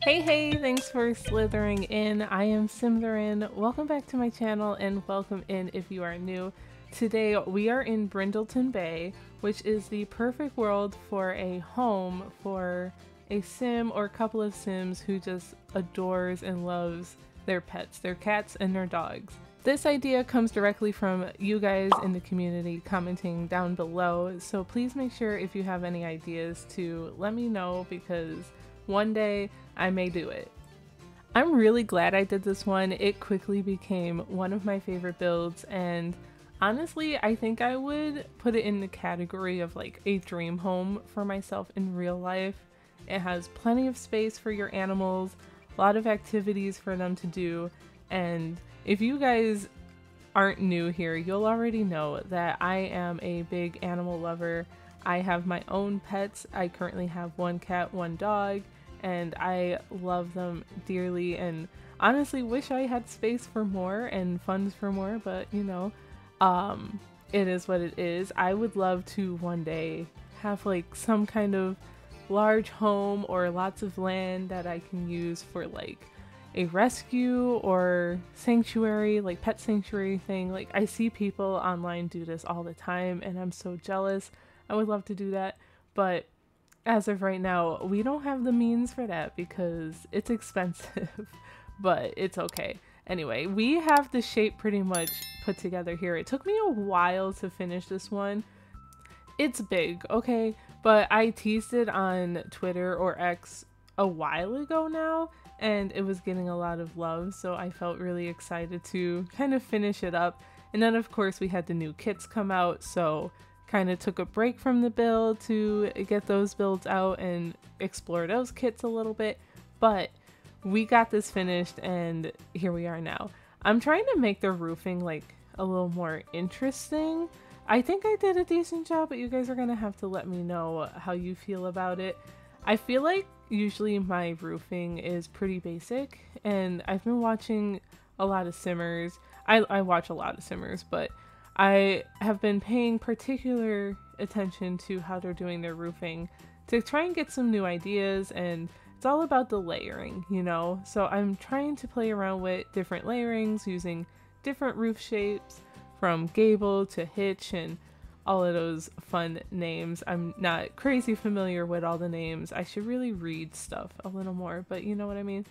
Hey, thanks for slithering in. I am Symtherin. Welcome back to my channel and welcome in if you are new. Today we are in Brindleton Bay, which is the perfect world for a home for a sim or a couple of sims who just adores and loves their pets, their cats and their dogs. This idea comes directly from you guys in the community commenting down below, so please make sure if you have any ideas to let me know because one day I may do it. I'm really glad I did this one. It quickly became one of my favorite builds, and honestly I think I would put it in the category of like a dream home for myself in real life. It has plenty of space for your animals, a lot of activities for them to do, and if you guys aren't new here, you'll already know that I am a big animal lover. I have my own pets. I currently have one cat, one dog, and I love them dearly and honestly wish I had space for more and funds for more, but you know, it is what it is. I would love to one day have like some kind of large home or lots of land that I can use for like a rescue or sanctuary, like pet sanctuary thing. Like I see people online do this all the time and I'm so jealous. I would love to do that, but as of right now, we don't have the means for that because it's expensive, but it's okay. Anyway, we have the shape pretty much put together here. It took me a while to finish this one. It's big, okay, but I teased it on Twitter or X a while ago now, and it was getting a lot of love, so I felt really excited to kind of finish it up. And then of course we had the new kits come out, so kind of took a break from the build to get those builds out and explore those kits a little bit, but we got this finished and here we are now. I'm trying to make the roofing like a little more interesting. I think I did a decent job, but you guys are gonna have to let me know how you feel about it. I feel like usually my roofing is pretty basic, and I've been watching a lot of simmers. I watch a lot of simmers, but I have been paying particular attention to how they're doing their roofing to try and get some new ideas, and it's all about the layering, you know? So I'm trying to play around with different layerings using different roof shapes from gable to hitch and all of those fun names. I'm not crazy familiar with all the names. I should really read stuff a little more, but you know what I mean?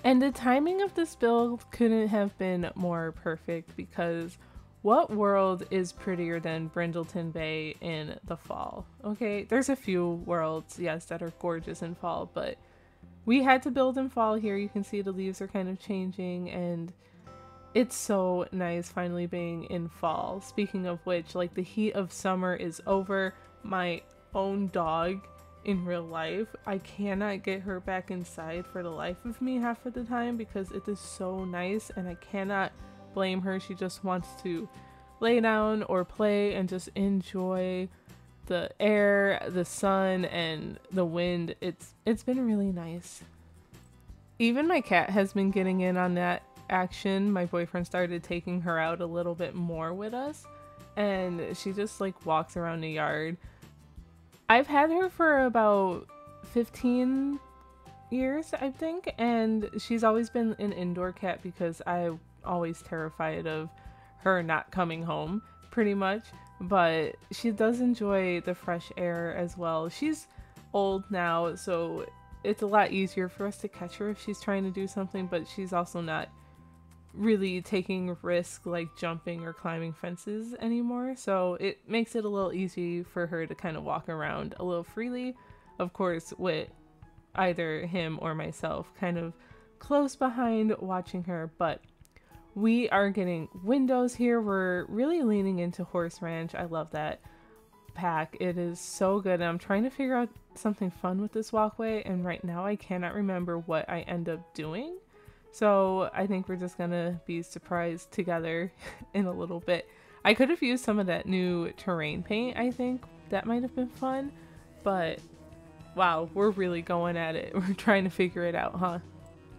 And the timing of this build couldn't have been more perfect because what world is prettier than Brindleton Bay in the fall? Okay, there's a few worlds, yes, that are gorgeous in fall, but we had to build in fall here. You can see the leaves are kind of changing and it's so nice finally being in fall. Speaking of which, like the heat of summer is over. My own dog in real life, I cannot get her back inside for the life of me half of the time because it is so nice and I cannot blame her. She just wants to lay down or play and just enjoy the air, the sun, and the wind. It's been really nice. Even my cat has been getting in on that action. My boyfriend started taking her out a little bit more with us and she just like walks around the yard. I've had her for about 15 years, I think, and she's always been an indoor cat because I'm always terrified of her not coming home pretty much, but she does enjoy the fresh air as well. She's old now, so it's a lot easier for us to catch her if she's trying to do something, but she's also not really taking risk like jumping or climbing fences anymore, so it makes it a little easy for her to kind of walk around a little freely, of course with either him or myself kind of close behind watching her. But we are getting windows here. We're really leaning into horse ranch. I love that pack. It is so good, and I'm trying to figure out something fun with this walkway, and right now I cannot remember what I end up doing. So I think we're just gonna be surprised together in a little bit. I could have used some of that new terrain paint. I think that might have been fun, but wow, we're really going at it. We're trying to figure it out, huh?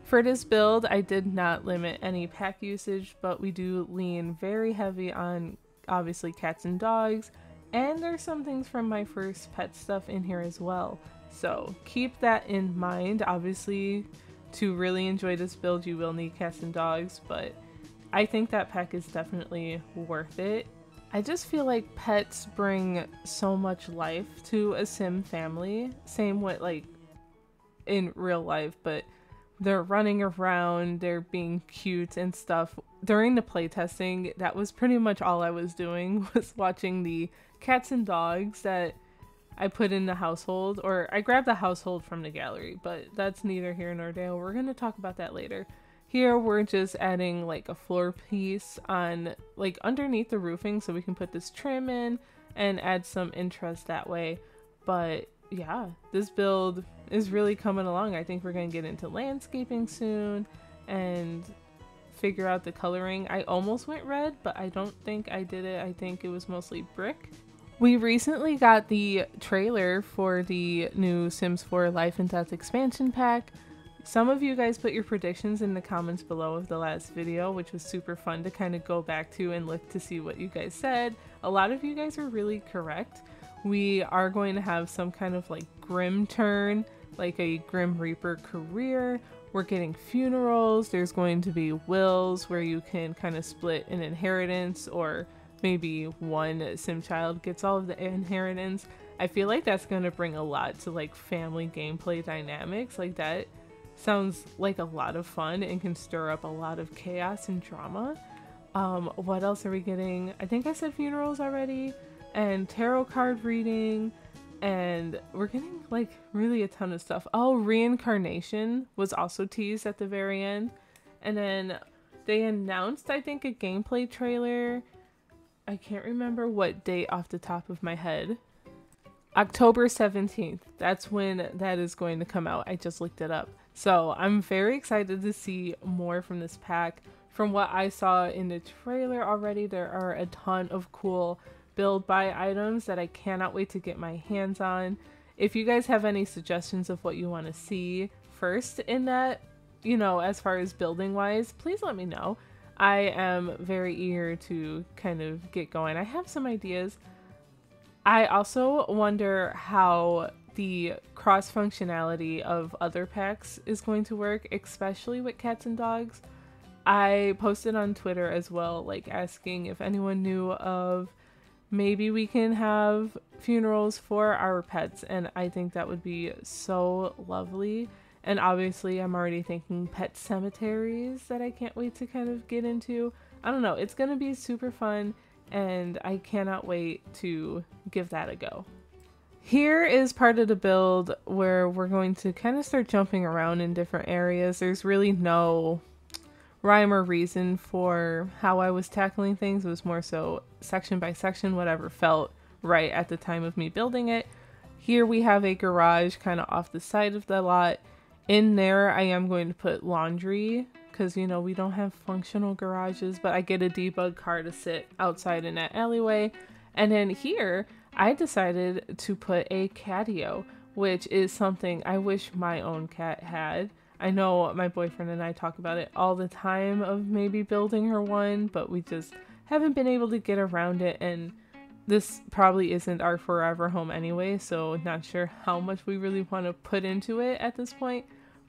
For this build, I did not limit any pack usage, but we do lean very heavy on obviously cats and dogs, And there's some things from my first pet stuff in here as well. So keep that in mind. Obviously, to really enjoy this build, you will need cats and dogs, but I think that pack is definitely worth it. I just feel like pets bring so much life to a sim family. Same with like in real life, but they're running around, they're being cute and stuff. During the playtesting, that was pretty much all I was doing, was watching the cats and dogs that I put in the household, or I grabbed the household from the gallery, but that's neither here nor there. We're going to talk about that later. Here we're just adding like a floor piece on like underneath the roofing so we can put this trim in and add some interest that way. But yeah, this build is really coming along. I think we're going to get into landscaping soon and figure out the coloring. I almost went red, but I don't think I did it. I think it was mostly brick. We recently got the trailer for the new Sims 4 Life and Death expansion pack. Some of you guys put your predictions in the comments below of the last video, which was super fun to kind of go back to and look to see what you guys said. A lot of you guys were really correct. We are going to have some kind of like grim turn, like a Grim Reaper career. We're getting funerals. There's going to be wills where you can kind of split an inheritance, or maybe one sim child gets all of the inheritance. I feel like that's going to bring a lot to like family gameplay dynamics. Like that sounds like a lot of fun and can stir up a lot of chaos and drama. What else are we getting? I think I said funerals already, and tarot card reading, and we're getting like really a ton of stuff. Oh, reincarnation was also teased at the very end. And then they announced, I think, a gameplay trailer. I can't remember what date off the top of my head. October 17th. That's when that is going to come out. I just looked it up. So I'm very excited to see more from this pack. From what I saw in the trailer already, there are a ton of cool build buy items that I cannot wait to get my hands on. If you guys have any suggestions of what you want to see first in that, you know, as far as building wise, please let me know. I am very eager to kind of get going. I have some ideas. I also wonder how the cross functionality of other packs is going to work, especially with cats and dogs. I posted on Twitter as well, like asking if anyone knew of maybe we can have funerals for our pets, and I think that would be so lovely. And obviously I'm already thinking pet cemeteries that I can't wait to kind of get into. I don't know, it's gonna be super fun and I cannot wait to give that a go. Here is part of the build where we're going to kind of start jumping around in different areas. There's really no rhyme or reason for how I was tackling things. It was more so section by section, whatever felt right at the time of me building it. Here we have a garage kind of off the side of the lot. In there I am going to put laundry because, you know, we don't have functional garages, but I get a debug car to sit outside in that alleyway. And then here I decided to put a catio, which is something I wish my own cat had. I know my boyfriend and I talk about it all the time of maybe building her one, but we just haven't been able to get around it, and this probably isn't our forever home anyway, so not sure how much we really want to put into it at this point.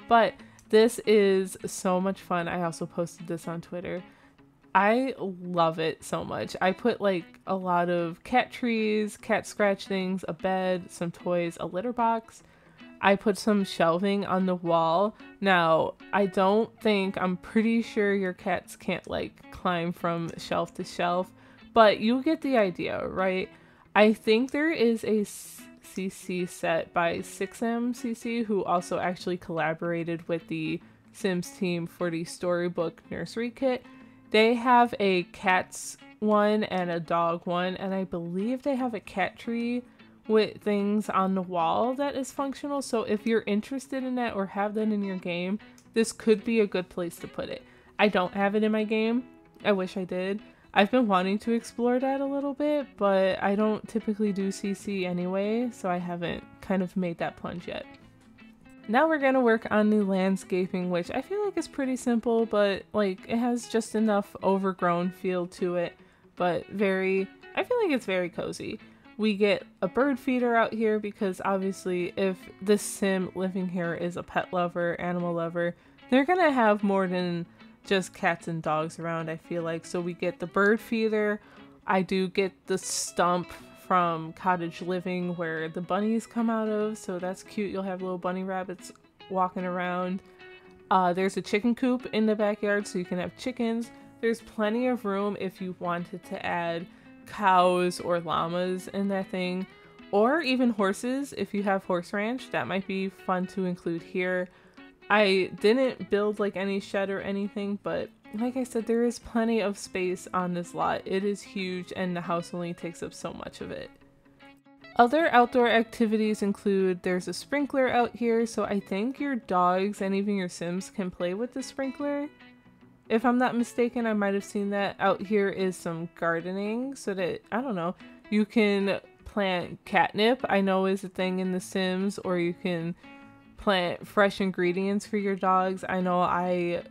But this is so much fun. I also posted this on Twitter. I love it so much. I put like a lot of cat trees, cat scratch things, a bed, some toys, a litter box. I put some shelving on the wall. Now, I'm pretty sure your cats can't like climb from shelf to shelf, but you get the idea, right? I think there is a CC set by 6MCC who also actually collaborated with the Sims team for the storybook nursery kit. They have a cats one and a dog one, and I believe they have a cat tree with things on the wall that is functional. So if you're interested in that or have that in your game, this could be a good place to put it. I don't have it in my game. I wish I did. I've been wanting to explore that a little bit, but I don't typically do CC anyway, so I haven't kind of made that plunge yet. Now we're going to work on the landscaping, which I feel like is pretty simple, but like it has just enough overgrown feel to it, but I feel like it's very cozy. We get a bird feeder out here because obviously if this sim living here is a pet lover, animal lover, they're gonna have more than just cats and dogs around, I feel like. So we get the bird feeder. I do get the stump from Cottage Living where the bunnies come out of, so that's cute. You'll have little bunny rabbits walking around. There's a chicken coop in the backyard so you can have chickens. There's plenty of room if you wanted to add cows or llamas in that thing, or even horses if you have horse ranch. That might be fun to include here. I didn't build like any shed or anything, but like I said, there is plenty of space on this lot. It is huge and the house only takes up so much of it. Other outdoor activities include there's a sprinkler out here, so I think your dogs and even your Sims can play with the sprinkler. If I'm not mistaken, I might have seen that. Out here is some gardening so that, I don't know, you can plant catnip, I know is a thing in The Sims, or you can plant fresh ingredients for your dogs. I know I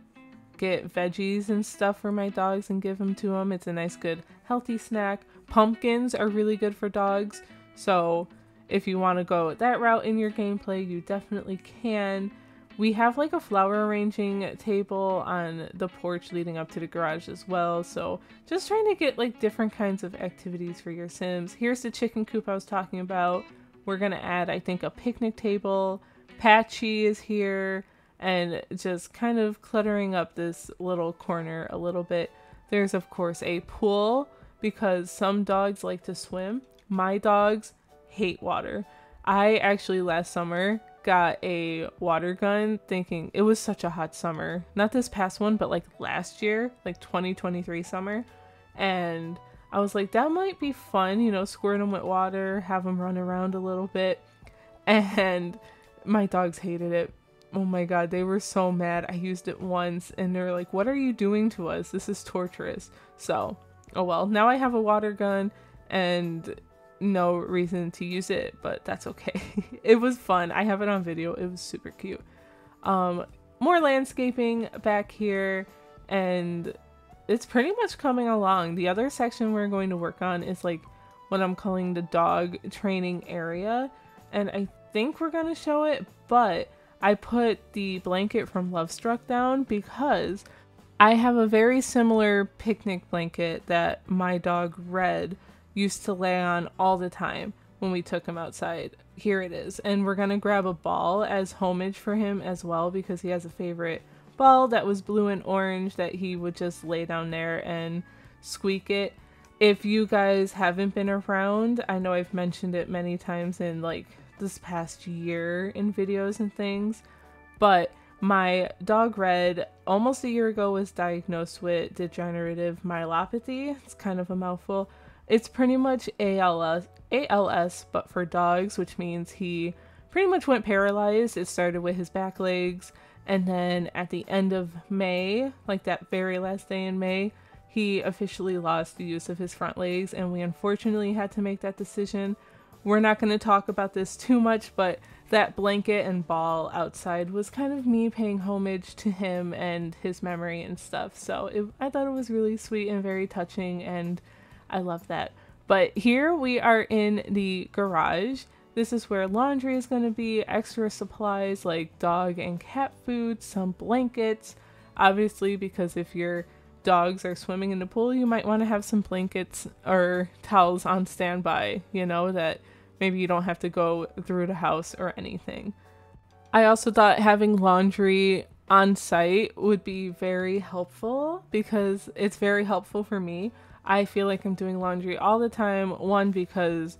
get veggies and stuff for my dogs and give them to them. It's a nice, good, healthy snack. Pumpkins are really good for dogs, so if you want to go that route in your gameplay, you definitely can. We have like a flower arranging table on the porch leading up to the garage as well, so just trying to get like different kinds of activities for your Sims. Here's the chicken coop I was talking about. We're gonna add, I think, a picnic table. Patchy is here and just kind of cluttering up this little corner a little bit. There's of course a pool because some dogs like to swim. My dogs hate water. I actually last summer got a water gun thinking it was such a hot summer. Not this past one, but like last year, like 2023 summer. And I was like, that might be fun, you know, squirt them with water, have them run around a little bit. And my dogs hated it. Oh my god, they were so mad. I used it once and they were like, what are you doing to us? This is torturous. So, oh well, now I have a water gun and no reason to use it, but that's okay. It was fun. I have it on video. It was super cute. More landscaping back here, and it's pretty much coming along. The other section we're going to work on is like what I'm calling the dog training area, and I think we're gonna show it, but I put the blanket from Lovestruck down because I have a very similar picnic blanket that my dog Red used to lay on all the time when we took him outside. Here it is. And we're gonna grab a ball as homage for him as well because he has a favorite ball that was blue and orange that he would just lay down there and squeak it. If you guys haven't been around, I know I've mentioned it many times in like this past year in videos and things, but my dog Red almost a year ago was diagnosed with degenerative myelopathy. It's kind of a mouthful. It's pretty much ALS, but for dogs, which means he pretty much went paralyzed. It started with his back legs, and then at the end of May, like that very last day in May, he officially lost the use of his front legs, and we unfortunately had to make that decision. We're not going to talk about this too much, but that blanket and ball outside was kind of me paying homage to him and his memory and stuff. So I thought it was really sweet and very touching, and I love that. But here we are in the garage. This is where laundry is going to be, extra supplies like dog and cat food, some blankets. Obviously, because if your dogs are swimming in the pool, you might want to have some blankets or towels on standby, you know, that maybe you don't have to go through the house or anything. I also thought having laundry on site would be very helpful because it's very helpful for me. I feel like I'm doing laundry all the time. One, because,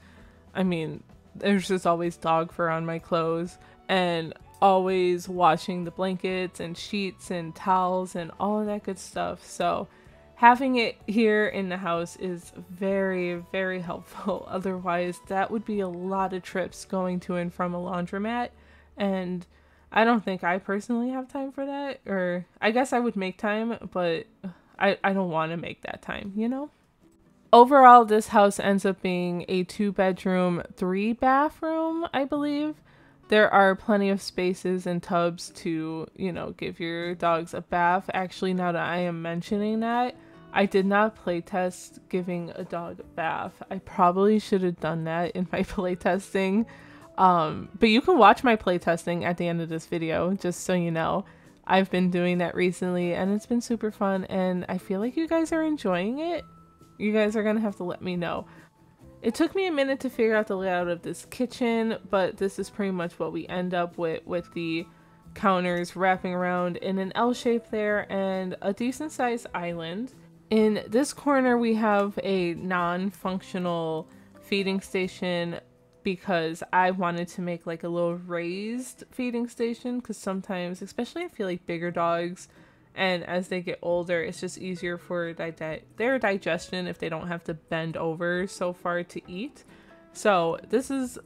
I mean, there's just always dog fur on my clothes, and always washing the blankets and sheets and towels and all of that good stuff. So having it here in the house is very, very helpful. Otherwise, that would be a lot of trips going to and from a laundromat, and I don't think I personally have time for that. Or I guess I would make time, but I don't want to make that time, you know? Overall, this house ends up being a 2-bedroom, 3-bathroom, I believe. There are plenty of spaces and tubs to, you know, give your dogs a bath. Actually, now that I am mentioning that, I did not playtest giving a dog a bath. I probably should have done that in my playtesting. But you can watch my playtesting at the end of this video, just so you know. I've been doing that recently and it's been super fun, and I feel like you guys are enjoying it. You guys are gonna have to let me know. It took me a minute to figure out the layout of this kitchen, but this is pretty much what we end up with the counters wrapping around in an L shape there and a decent sized island. In this corner we have a non-functional feeding station because I wanted to make like a little raised feeding station, because sometimes, especially I feel like bigger dogs, and as they get older, it's just easier for their digestion if they don't have to bend over so far to eat. So this is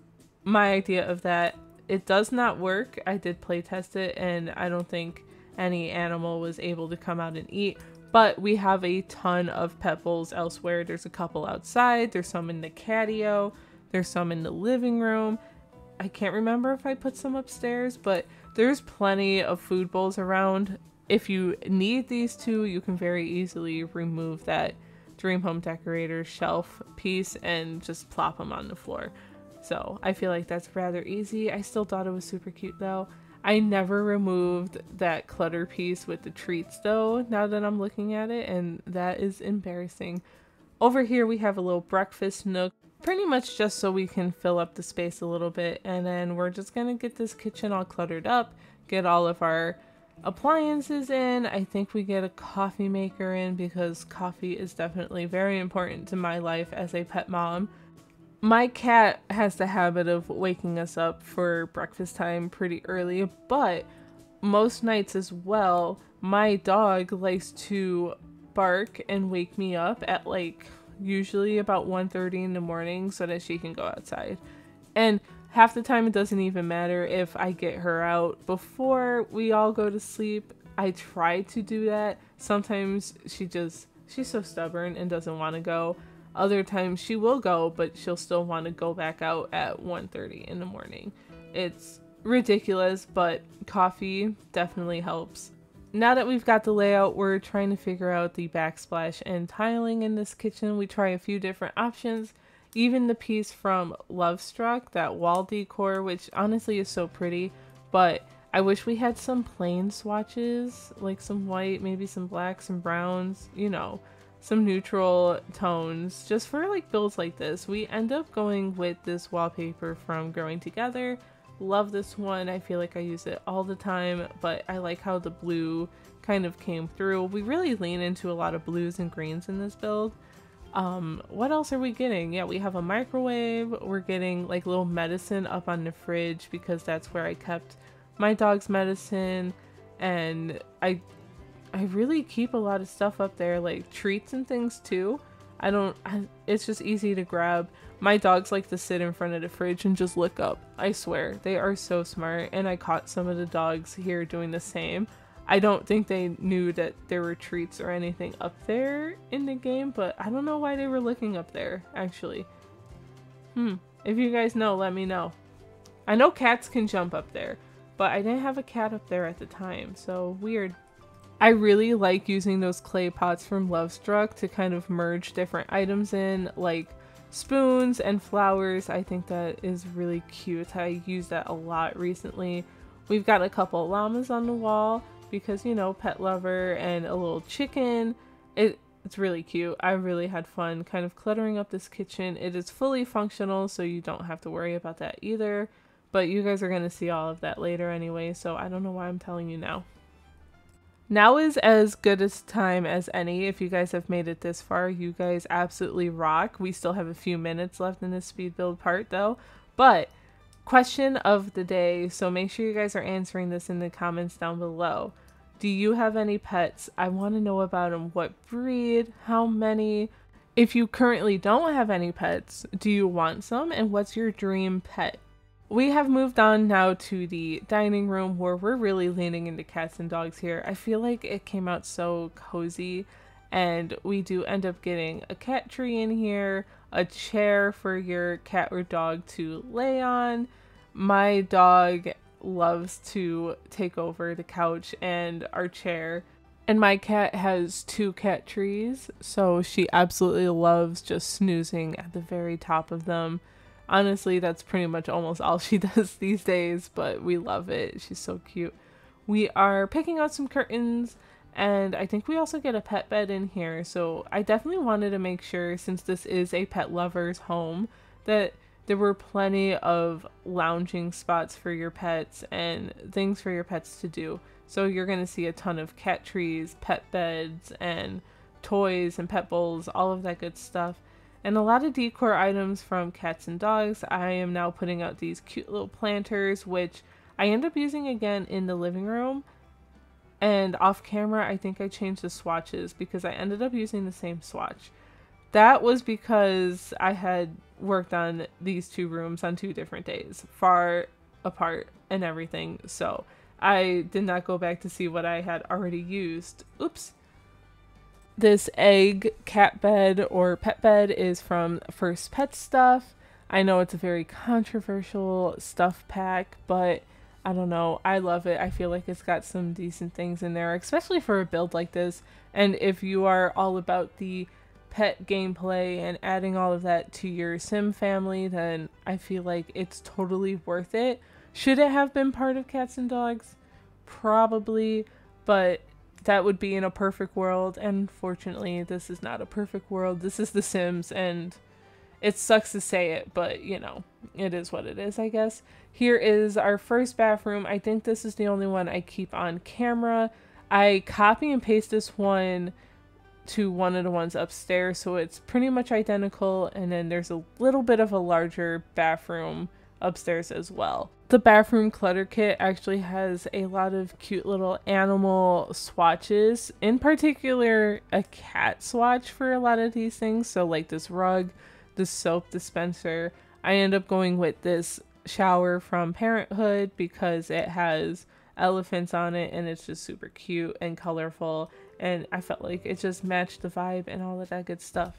my idea of that. It does not work. I did play test it and I don't think any animal was able to come out and eat, but we have a ton of pet bowls elsewhere. There's a couple outside, there's some in the catio, there's some in the living room. I can't remember if I put some upstairs, but there's plenty of food bowls around. If you need these two, you can very easily remove that Dream Home Decorator shelf piece and just plop them on the floor. So I feel like that's rather easy. I still thought it was super cute though. I never removed that clutter piece with the treats though, now that I'm looking at it, and that is embarrassing. Over here we have a little breakfast nook, pretty much just so we can fill up the space a little bit, and then we're just gonna get this kitchen all cluttered up, get all of our appliances in. I think we get a coffee maker in because coffee is definitely very important to my life as a pet mom. My cat has the habit of waking us up for breakfast time pretty early, but most nights as well, my dog likes to bark and wake me up at like usually about 1:30 in the morning so that she can go outside. And half the time it doesn't even matter if I get her out before we all go to sleep. I try to do that. Sometimes she's so stubborn and doesn't want to go. Other times she will go, but she'll still want to go back out at 1:30 in the morning. It's ridiculous, but coffee definitely helps. Now that we've got the layout, we're trying to figure out the backsplash and tiling in this kitchen. We try a few different options. Even the piece from Lovestruck, that wall decor, which honestly is so pretty, but I wish we had some plain swatches, like some white, maybe some black, some browns, you know, some neutral tones, just for like builds like this. We end up going with this wallpaper from Growing Together. Love this one. I feel like I use it all the time, but I like how the blue kind of came through. We really lean into a lot of blues and greens in this build. What else are we getting? Yeah, we have a microwave. We're getting like little medicine up on the fridge because that's where I kept my dog's medicine, and I really keep a lot of stuff up there, like treats and things too. It's just easy to grab. My dogs like to sit in front of the fridge and just look up. I swear, they are so smart, and I caught some of the dogs here doing the same. I don't think they knew that there were treats or anything up there in the game, but I don't know why they were looking up there, actually. If you guys know, let me know. I know cats can jump up there, but I didn't have a cat up there at the time, so weird. I really like using those clay pots from Lovestruck to kind of merge different items in, like spoons and flowers. I think that is really cute. I use that a lot recently. We've got a couple llamas on the wall because, you know, pet lover, and a little chicken. It's really cute. I really had fun kind of cluttering up this kitchen. It is fully functional, so you don't have to worry about that either. But you guys are going to see all of that later anyway, so I don't know why I'm telling you now. Now is as good a time as any. If you guys have made it this far, you guys absolutely rock. We still have a few minutes left in this speed build part though. But question of the day, so make sure you guys are answering this in the comments down below. Do you have any pets? I want to know about them. What breed? How many? If you currently don't have any pets, do you want some? And what's your dream pet? We have moved on now to the dining room where we're really leaning into cats and dogs here. I feel like it came out so cozy, and we do end up getting a cat tree in here, a chair for your cat or dog to lay on. My dog loves to take over the couch and our chair. And my cat has 2 cat trees, so she absolutely loves just snoozing at the very top of them. Honestly, that's pretty much almost all she does these days, but we love it. She's so cute. We are picking out some curtains, and I think we also get a pet bed in here, so I definitely wanted to make sure, since this is a pet lover's home, that there were plenty of lounging spots for your pets and things for your pets to do. So you're going to see a ton of cat trees, pet beds, and toys and pet bowls, all of that good stuff. And a lot of decor items from cats and dogs. I am now putting out these cute little planters, which I end up using again in the living room. And off camera, I think I changed the swatches because I ended up using the same swatch. That was because I had worked on these 2 rooms on 2 different days, far apart and everything. So I did not go back to see what I had already used. Oops. This egg cat bed or pet bed is from First Pet Stuff. I know it's a very controversial stuff pack, but I don't know. I love it. I feel like it's got some decent things in there, especially for a build like this. And if you are all about the pet gameplay and adding all of that to your sim family, then I feel like it's totally worth it. Should it have been part of Cats and Dogs? Probably, but that would be in a perfect world, and fortunately this is not a perfect world. This is The Sims, and it sucks to say it, but you know, it is what it is, I guess. Here is our first bathroom. I think this is the only one I keep on camera. I copy and paste this one to one of the ones upstairs, so it's pretty much identical, and then there's a little bit of a larger bathroom upstairs as well. The bathroom clutter kit actually has a lot of cute little animal swatches, in particular a cat swatch for a lot of these things. So like this rug, the soap dispenser. I end up going with this shower from Parenthood because it has elephants on it and it's just super cute and colorful, and I felt like it just matched the vibe and all of that good stuff.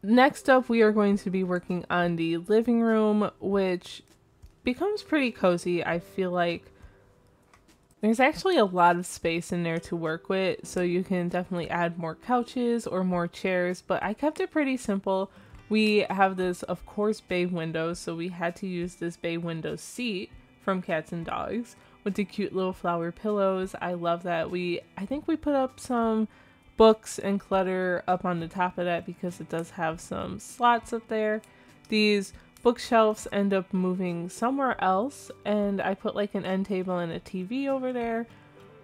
Next up, we are going to be working on the living room, which becomes pretty cozy. I feel like there's actually a lot of space in there to work with, so you can definitely add more couches or more chairs, but I kept it pretty simple. We have this, of course, bay window, so we had to use this bay window seat from Cats and Dogs with the cute little flower pillows. I love that. I think we put up some books and clutter up on the top of that because it does have some slots up there. These bookshelves end up moving somewhere else, and I put like an end table and a TV over there.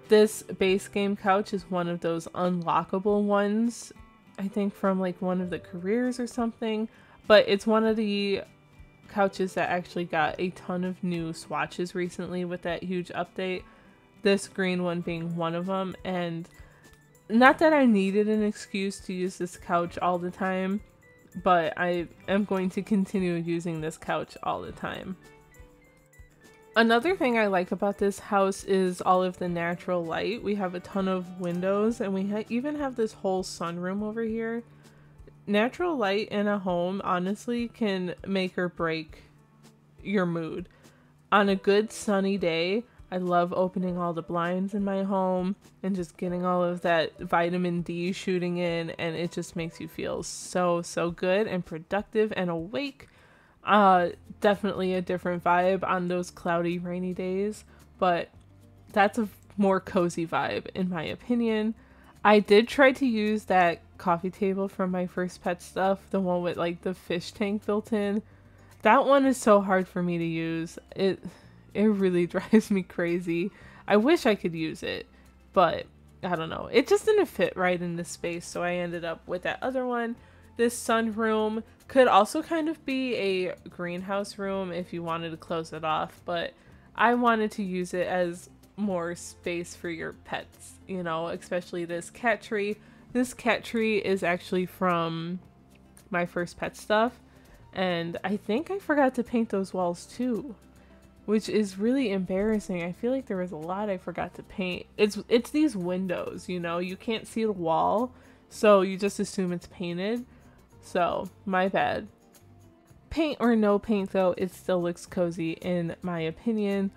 This base game couch is one of those unlockable ones, I think from like one of the careers or something, but it's one of the couches that actually got a ton of new swatches recently with that huge update, this green one being one of them. And not that I needed an excuse to use this couch all the time, but I am going to continue using this couch all the time. Another thing I like about this house is all of the natural light. We have a ton of windows, and we even have this whole sunroom over here. Natural light in a home honestly can make or break your mood. On a good sunny day, I love opening all the blinds in my home and just getting all of that vitamin D shooting in, and it just makes you feel so good and productive and awake. Definitely a different vibe on those cloudy, rainy days, but that's a more cozy vibe in my opinion. I did try to use that coffee table from my First Pet Stuff, the one with like the fish tank built in. That one is so hard for me to use. It really drives me crazy. I wish I could use it, but I don't know. It just didn't fit right in this space, so I ended up with that other one. This sunroom could also kind of be a greenhouse room if you wanted to close it off, but I wanted to use it as more space for your pets, you know, especially this cat tree. This cat tree is actually from my First Pet Stuff, and I think I forgot to paint those walls too, which is really embarrassing. I feel like there was a lot I forgot to paint. It's these windows, you know, you can't see the wall, so you just assume it's painted. So, my bad. Paint or no paint though, it still looks cozy in my opinion.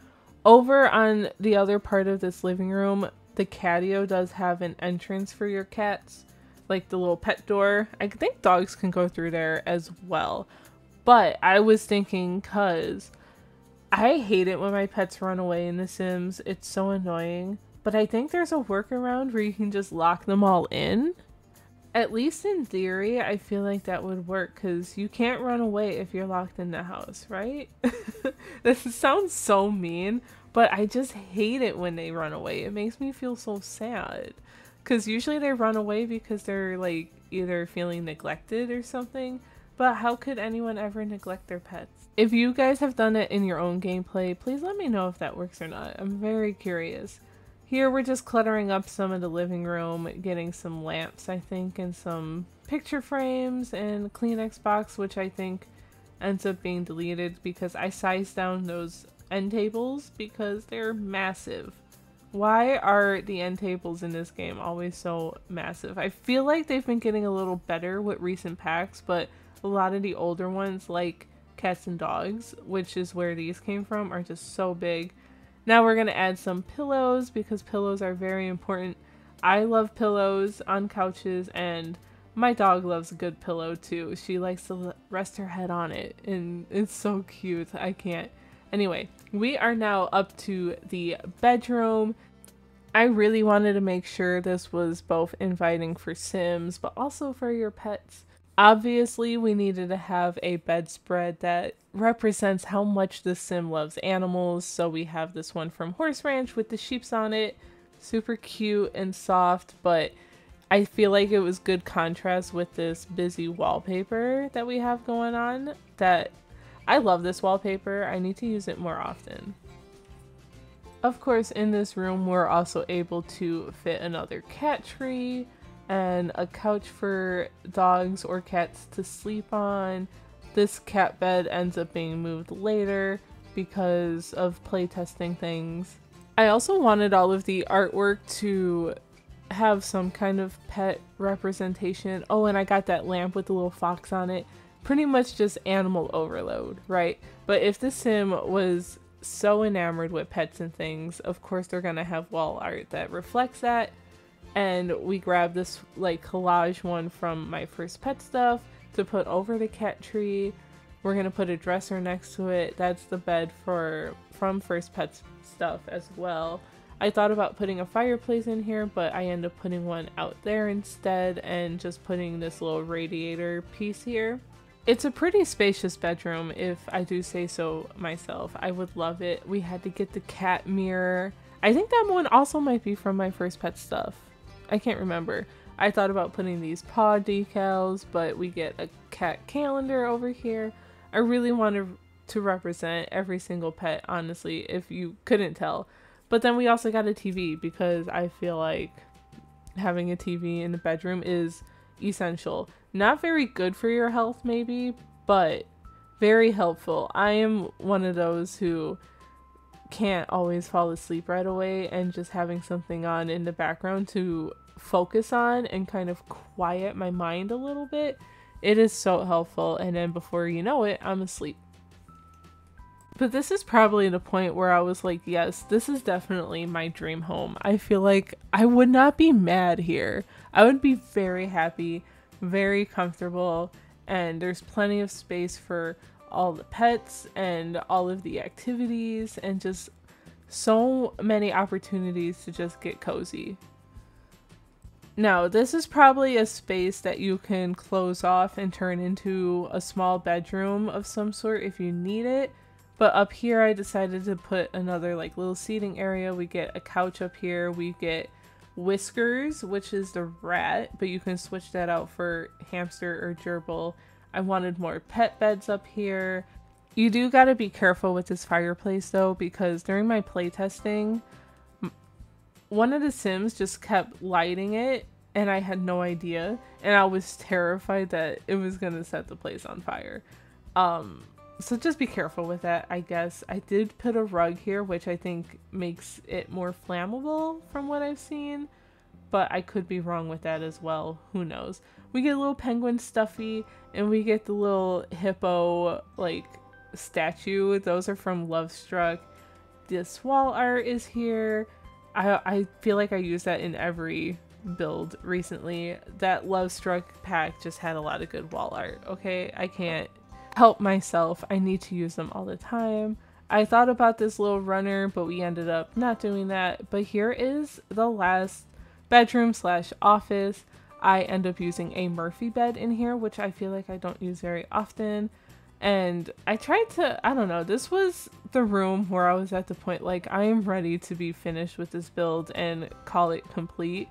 Over on the other part of this living room, the catio does have an entrance for your cats, like the little pet door. I think dogs can go through there as well. But I was thinking, cause I hate it when my pets run away in The Sims. It's so annoying. But I think there's a workaround where you can just lock them all in. At least in theory, I feel like that would work because you can't run away if you're locked in the house, right? This sounds so mean, but I just hate it when they run away. It makes me feel so sad because usually they run away because they're like either feeling neglected or something. But how could anyone ever neglect their pets? If you guys have done it in your own gameplay, please let me know if that works or not. I'm very curious. Here we're just cluttering up some of the living room, getting some lamps, I think, and some picture frames and Kleenex box, which I think ends up being deleted because I sized down those end tables because they're massive. Why are the end tables in this game always so massive? I feel like they've been getting a little better with recent packs, but a lot of the older ones, like cats and dogs, which is where these came from, are just so big. Now we're going to add some pillows because pillows are very important. I love pillows on couches and my dog loves a good pillow too. She likes to rest her head on it and it's so cute. I can't. Anyway, we are now up to the bedroom. I really wanted to make sure this was both inviting for Sims but also for your pets. Obviously, we needed to have a bedspread that represents how much the Sim loves animals, so we have this one from Horse Ranch with the sheeps on it. Super cute and soft, but I feel like it was good contrast with this busy wallpaper that we have going on. That I love this wallpaper. I need to use it more often. Of course, in this room, we're also able to fit another cat tree and a couch for dogs or cats to sleep on. This cat bed ends up being moved later because of playtesting things. I also wanted all of the artwork to have some kind of pet representation. Oh, and I got that lamp with the little fox on it. Pretty much just animal overload, right? But if the Sim was so enamored with pets and things, of course they're gonna have wall art that reflects that. And we grabbed this like collage one from My First Pet stuff to put over the cat tree. We're gonna put a dresser next to it. That's the bed from First Pet stuff as well. I thought about putting a fireplace in here, but I end up putting one out there instead and just putting this little radiator piece here. It's a pretty spacious bedroom if I do say so myself. I would love it. We had to get the cat mirror. I think that one also might be from My First Pet stuff. I can't remember. I thought about putting these paw decals, but we get a cat calendar over here. I really wanted to represent every single pet, honestly, if you couldn't tell. But then we also got a TV because I feel like having a TV in the bedroom is essential. Not very good for your health maybe, but very helpful. I am one of those who can't always fall asleep right away, and just having something on in the background to focus on and kind of quiet my mind a little bit, it is so helpful, and then before you know it, I'm asleep. But this is probably the point where I was like, yes, this is definitely my dream home. I feel like I would not be mad here. I would be very happy, very comfortable, and there's plenty of space for all the pets and all of the activities and just so many opportunities to just get cozy. Now, this is probably a space that you can close off and turn into a small bedroom of some sort if you need it. But up here, I decided to put another like little seating area. We get a couch up here. We get Whiskers, which is the rat, but you can switch that out for hamster or gerbil. I wanted more pet beds up here. You do gotta be careful with this fireplace though, because during my playtesting, one of the Sims just kept lighting it and I had no idea, and I was terrified that it was gonna set the place on fire. So just be careful with that, I guess. I did put a rug here, which I think makes it more flammable from what I've seen, but I could be wrong with that as well. Who knows? We get a little penguin stuffy, and we get the little hippo like statue. Those are from Lovestruck. This wall art is here. I feel like I use that in every build recently. That Lovestruck pack just had a lot of good wall art, okay? I can't help myself. I need to use them all the time. I thought about this little runner, but we ended up not doing that. But here is the last bedroom slash office. I end up using a Murphy bed in here, which I feel like I don't use very often. And I tried to, I don't know, this was the room where I was at the point like I am ready to be finished with this build and call it complete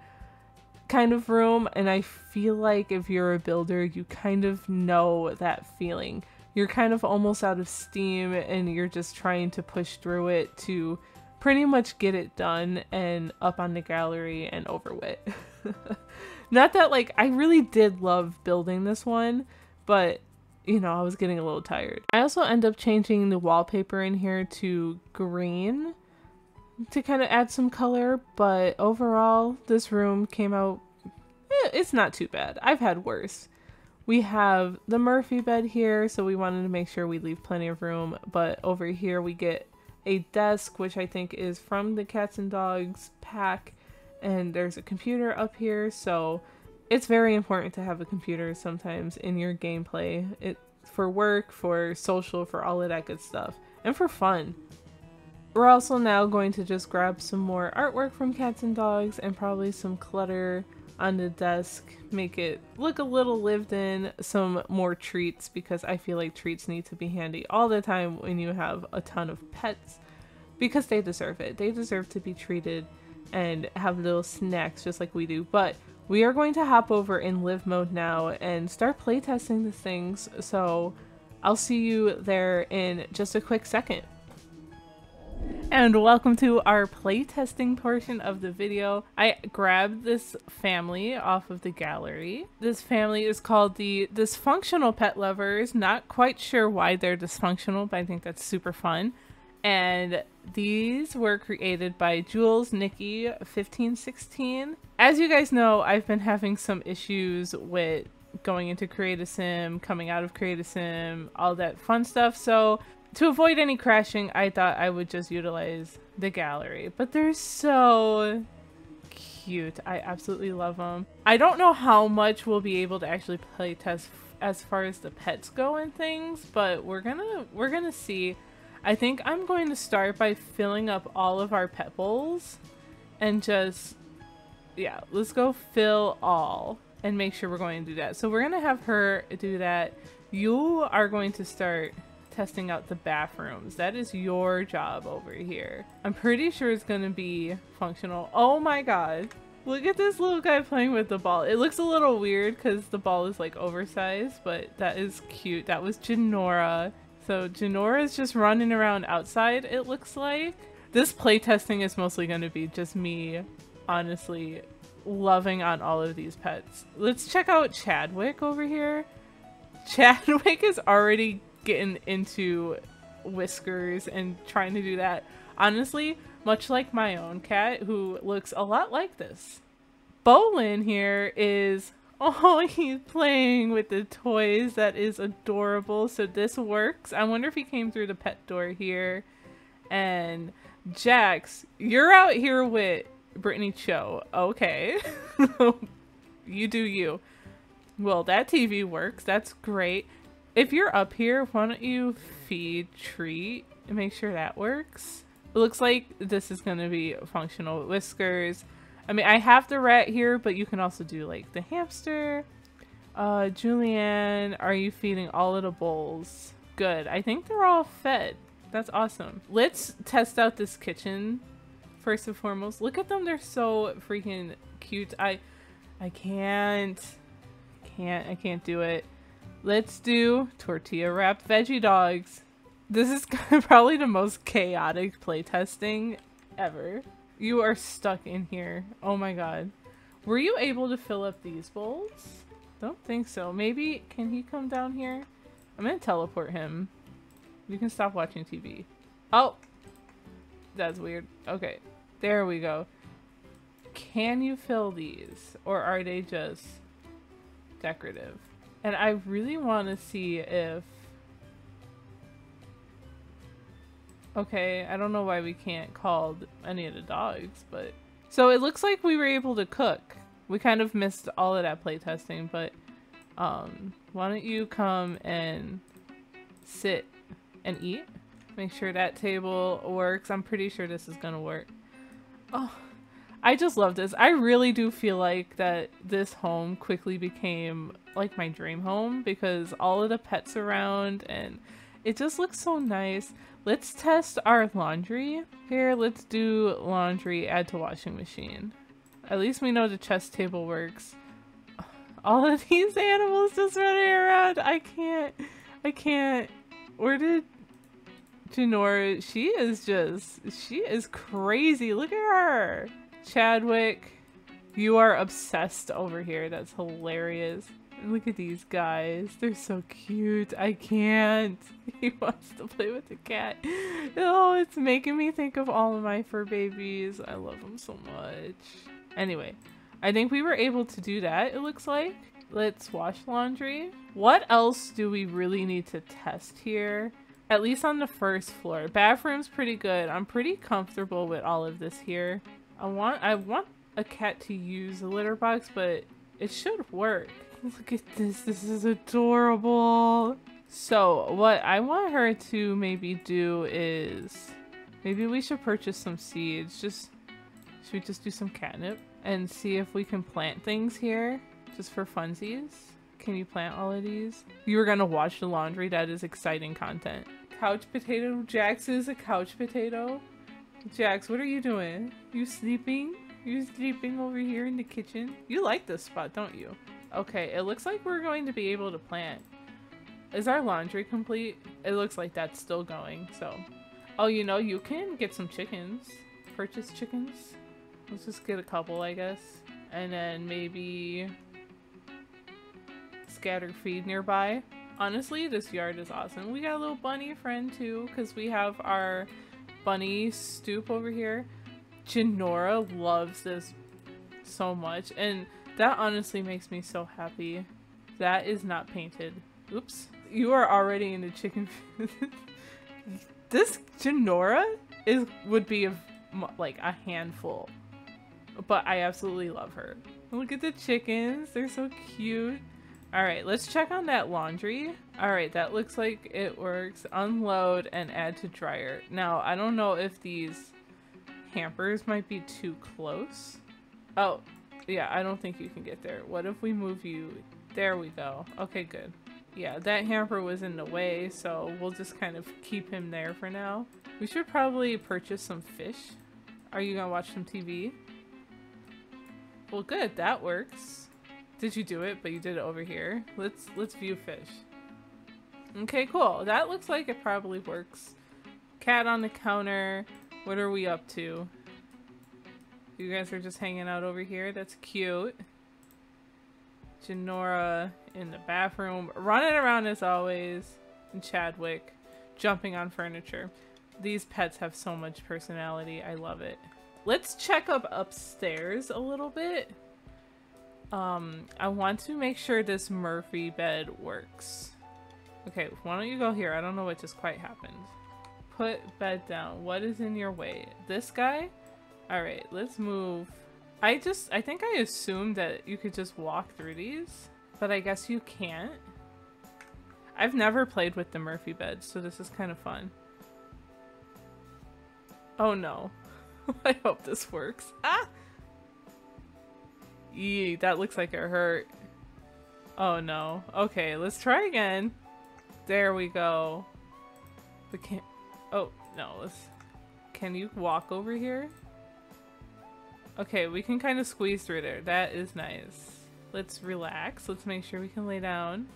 kind of room. And I feel like if you're a builder, you kind of know that feeling. You're kind of almost out of steam and you're just trying to push through it to pretty much get it done and up on the gallery and over with. Not that, like, I really did love building this one, but you know, I was getting a little tired. I also end up changing the wallpaper in here to green to kind of add some color, but overall this room came out, it's not too bad. I've had worse. We have the Murphy bed here, so we wanted to make sure we leave plenty of room, but over here we get a desk, which I think is from the Cats and Dogs pack, and there's a computer up here, so it's very important to have a computer sometimes in your gameplay. For work, for social, for all of that good stuff, and for fun. We're also now going to just grab some more artwork from Cats and Dogs and probably some clutter on the desk, make it look a little lived in, some more treats, because I feel like treats need to be handy all the time when you have a ton of pets, because they deserve it. They deserve to be treated and have little snacks just like we do. But we are going to hop over in live mode now and start playtesting the things, so I'll see you there in just a quick second. And welcome to our playtesting portion of the video. I grabbed this family off of the gallery. This family is called the Dysfunctional Pet Lovers. Not quite sure why they're dysfunctional, but I think that's super fun. And these were created by Jules Nikki 1516. As you guys know, I've been having some issues with going into Create a Sim, coming out of Create a Sim, all that fun stuff. So to avoid any crashing, I thought I would just utilize the gallery. But they're so cute. I absolutely love them. I don't know how much we'll be able to actually play test as far as the pets go and things, but we're gonna see. I think I'm going to start by filling up all of our pet bowls and just, yeah, let's go fill all and make sure we're going to do that. So we're going to have her do that. You are going to start testing out the bathrooms. That is your job over here. I'm pretty sure it's going to be functional. Oh my god. Look at this little guy playing with the ball. It looks a little weird because the ball is like oversized, but that is cute. That was Janora. So Janora is just running around outside, it looks like. This playtesting is mostly going to be just me, honestly, loving on all of these pets. Let's check out Chadwick over here. Chadwick is already getting into whiskers and trying to do that. Honestly, much like my own cat, who looks a lot like this. Bolin here is... oh, he's playing with the toys. That is adorable. So this works. I wonder if he came through the pet door here. And Jax, you're out here with Brittany Cho. Okay. You do you. Well, that TV works. That's great. If you're up here, why don't you feed treat and make sure that works? It looks like this is going to be functional with whiskers. I mean, I have the rat here, but you can also do like the hamster. Julianne, are you feeding all of the bowls? Good. I think they're all fed. That's awesome. Let's test out this kitchen first and foremost. Look at them. They're so freaking cute. I can't do it. Let's do tortilla wrapped veggie dogs. This is probably the most chaotic playtesting ever. You are stuck in here. Oh my god. Were you able to fill up these bowls? Don't think so. Maybe, can he come down here? I'm gonna teleport him. You can stop watching TV. Oh! That's weird. Okay. There we go. Can you fill these? Or are they just decorative? And I really want to see if... Okay, I don't know why we can't call any of the dogs, but... So it looks like we were able to cook. We kind of missed all of that playtesting, but why don't you come and sit and eat? Make sure that table works. I'm pretty sure this is gonna work. Oh, I just love this. I really do feel like that this home quickly became like my dream home because all of the pets around and it just looks so nice. Let's test our laundry. Here, let's do laundry, add to washing machine. At least we know the chest table works. All of these animals just running around. I can't. Where did Janora? She is crazy. Look at her. Chadwick, you are obsessed over here. That's hilarious. Look at these guys. They're so cute. I can't. He wants to play with the cat. Oh, it's making me think of all of my fur babies. I love them so much. Anyway, I think we were able to do that, it looks like. Let's wash laundry. What else do we really need to test here? At least on the first floor. Bathroom's pretty good. I'm pretty comfortable with all of this here. I want a cat to use the litter box, but it should work. Look at this. This is adorable. So what I want her to maybe do is maybe we should purchase some seeds. Should we just do some catnip and see if we can plant things here just for funsies? Can you plant all of these? You were gonna watch the laundry. That is exciting content. Couch potato. Jax is a couch potato. Jax, what are you doing? You sleeping? You sleeping over here in the kitchen? You like this spot, don't you? Okay, it looks like we're going to be able to plant. Is our laundry complete? It looks like that's still going, so. Oh, you know, you can get some chickens. Purchase chickens. Let's just get a couple, I guess. And then maybe scatter feed nearby. Honestly, this yard is awesome. We got a little bunny friend too, because we have our bunny stoop over here. Janora loves this so much, and that honestly makes me so happy. That is not painted. Oops. You are already in the chicken. This Janora would be like a handful, but I absolutely love her. Look at the chickens. They're so cute. All right, let's check on that laundry. All right, that looks like it works. Unload and add to dryer. Now, I don't know if these hampers might be too close. Oh, yeah, I don't think you can get there. What if we move you? There we go. Okay, good. Yeah, that hamper was in the way, so we'll just kind of keep him there for now. We should probably purchase some fish. Are you gonna watch some TV? Well, good, that works. Did you do it? But you did it over here. Let's view fish. Okay, cool. That looks like it probably works. Cat on the counter. What are we up to? You guys are just hanging out over here. That's cute. Janora in the bathroom. Running around as always. And Chadwick jumping on furniture. These pets have so much personality. I love it. Let's check up upstairs a little bit. I want to make sure this Murphy bed works. Okay, why don't you go here? I don't know what just quite happened. Put bed down. What is in your way? This guy? Alright, let's move. I think I assumed that you could just walk through these, but I guess you can't. I've never played with the Murphy bed, so this is kind of fun. Oh no. I hope this works. Ah! Eee, that looks like it hurt. Oh no. Okay, let's try again. There we go. But can't. Oh no. Can you walk over here? Okay, we can kind of squeeze through there. That is nice. Let's relax. Let's make sure we can lay down.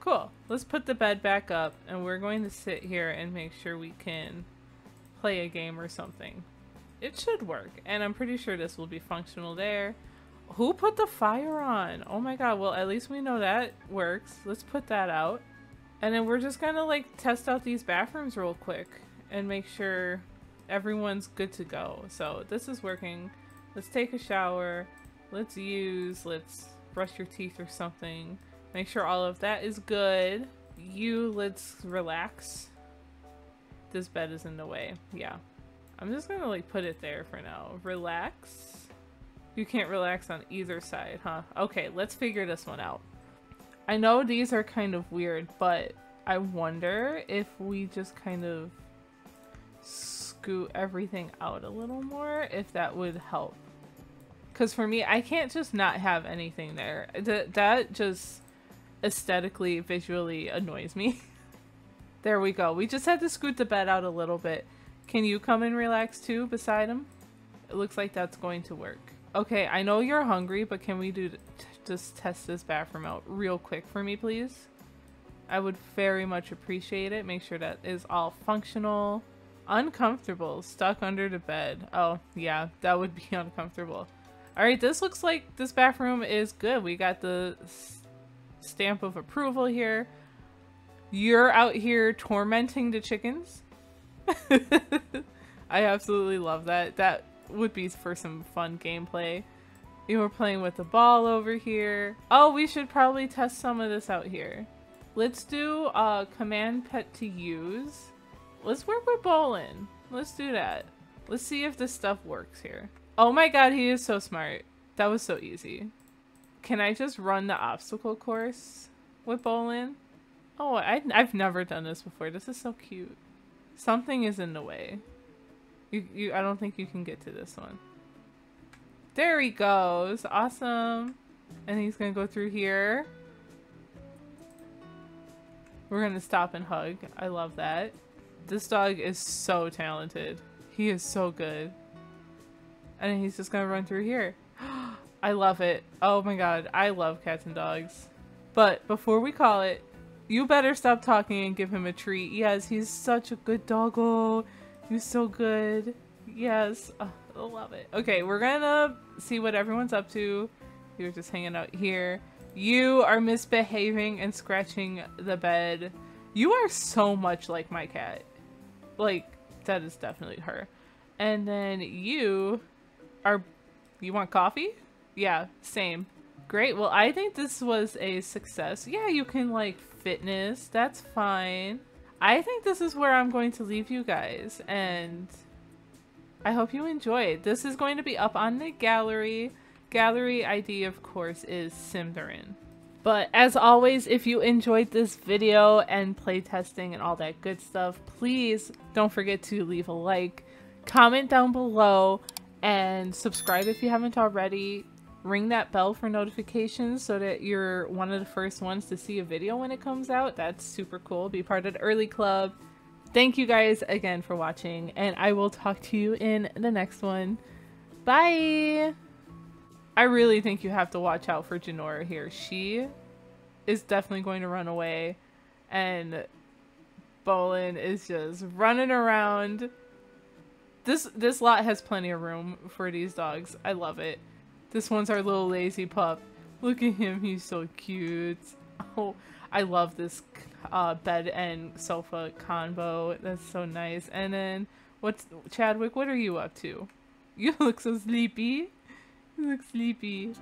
Cool. Let's put the bed back up, and we're going to sit here and make sure we can play a game or something. It should work, and I'm pretty sure this will be functional there. Who put the fire on? Oh my god, well at least we know that works. Let's put that out. And then we're just gonna like test out these bathrooms real quick and make sure everyone's good to go. So this is working. Let's take a shower. Let's brush your teeth or something. Make sure all of that is good. Let's relax. This bed is in the way. Yeah. I'm just gonna like put it there for now. Relax. You can't relax on either side, huh? Okay, let's figure this one out. I know these are kind of weird, but I wonder if we just kind of scoot everything out a little more, if that would help. Because for me, I can't just not have anything there. That just aesthetically, visually annoys me. There we go. We just had to scoot the bed out a little bit. Can you come and relax too beside him? It looks like that's going to work. Okay, I know you're hungry, but can we just test this bathroom out real quick for me, please? I would very much appreciate it. Make sure that is all functional. Uncomfortable. Stuck under the bed. Oh, yeah, that would be uncomfortable. Alright, this looks like this bathroom is good. We got the stamp of approval here. You're out here tormenting the chickens. I absolutely love that. That would be for some fun gameplay. You were playing with the ball over here. Oh, we should probably test some of this out here. Let's do command pet to use. Let's work with Bolin. Let's do that. Let's see if this stuff works here. Oh my god, he is so smart. That was so easy. Can I just run the obstacle course with Bolin? Oh, I've never done this before. This is so cute. Something is in the way. I don't think you can get to this one. There he goes. Awesome. And he's gonna go through here. We're gonna stop and hug. I love that. This dog is so talented. He is so good. And he's just gonna run through here. I love it. Oh my god. I love cats and dogs. But before we call it, you better stop talking and give him a treat. Yes, he's such a good doggo. He's so good. Yes. Oh, I love it. Okay, we're gonna see what everyone's up to. You're just hanging out here. You are misbehaving and scratching the bed. You are so much like my cat. Like, that is definitely her. And then you want coffee? Yeah, same. Great. Well, I think this was a success. Yeah, you can like fitness. That's fine. I think this is where I'm going to leave you guys, and I hope you enjoyed. This is going to be up on the gallery. Gallery ID, of course, is Symtherin. But as always, if you enjoyed this video and playtesting and all that good stuff, please don't forget to leave a like, comment down below, and subscribe if you haven't already. Ring that bell for notifications so that you're one of the first ones to see a video when it comes out. That's super cool. Be part of the early club. Thank you guys again for watching, and I will talk to you in the next one. Bye! I really think you have to watch out for Janora here. She is definitely going to run away, and Bolin is just running around. This lot has plenty of room for these dogs. I love it. This one's our little lazy pup. Look at him, he's so cute. Oh, I love this bed and sofa combo. That's so nice. And then, Chadwick, what are you up to? You look so sleepy. You look sleepy.